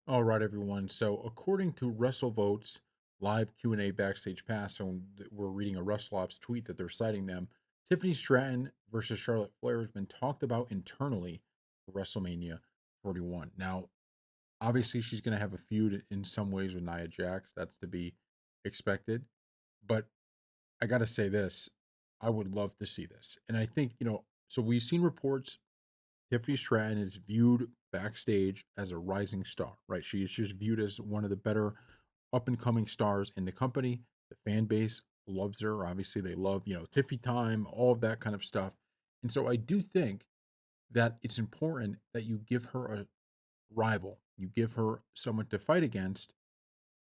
All right, everyone. So, according to WrestleVote's live Q&A backstage pass, and we're reading a WrestleOps tweet that they're citing them, Tiffany Stratton versus Charlotte Flair has been talked about internally for WrestleMania 41. Now, obviously, she's going to have a feud in some ways with Nia Jax. That's to be expected. But I got to say this, I would love to see this. And I think, so we've seen reports Tiffany Stratton is viewed backstage as a rising star, right? She is just viewed as one of the better up and coming stars in the company. The fan base loves her. Obviously, they love, Tiffy time, all of that kind of stuff. And so I do think that it's important that you give her a rival, you give her someone to fight against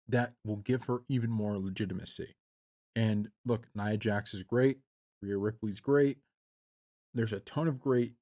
that will give her even more legitimacy. And look, Nia Jax is great. Rhea Ripley's great. There's a ton of great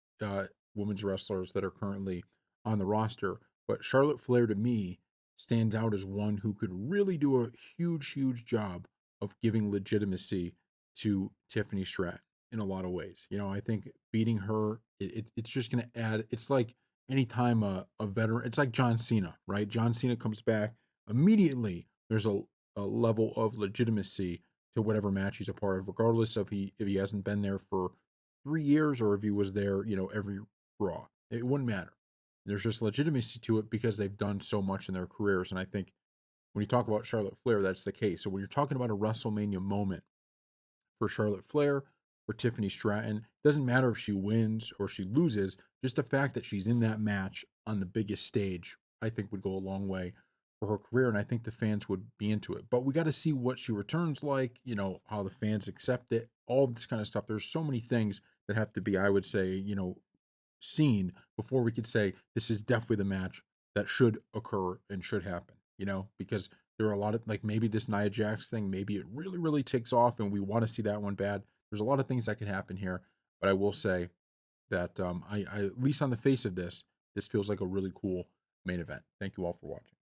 women's wrestlers that are currently on the roster, but Charlotte Flair to me stands out as one who could really do a huge, huge job of giving legitimacy to Tiffany Stratton in a lot of ways. I think beating her, it's just going to add. It's like anytime a veteran, it's like John Cena, right? John Cena comes back immediately. There's a level of legitimacy to whatever match he's a part of, regardless of he if he hasn't been there for 3 years or if he was there, every Raw. It wouldn't matter. There's just legitimacy to it because they've done so much in their careers. And I think when you talk about Charlotte Flair, that's the case. So when you're talking about a WrestleMania moment for Charlotte Flair, for Tiffany Stratton, it doesn't matter if she wins or she loses, just the fact that she's in that match on the biggest stage, I think would go a long way for her career. And I think the fans would be into it. But we got to see what she returns like, how the fans accept it, all of this kind of stuff. There's so many things that have to be, I would say, seen before we could say this is definitely the match that should occur and should happen, because there are a lot of like maybe this Nia Jax thing, maybe it really, really takes off and we want to see that one bad. There's a lot of things that can happen here, but I will say that I at least on the face of this, this feels like a really cool main event. Thank you all for watching.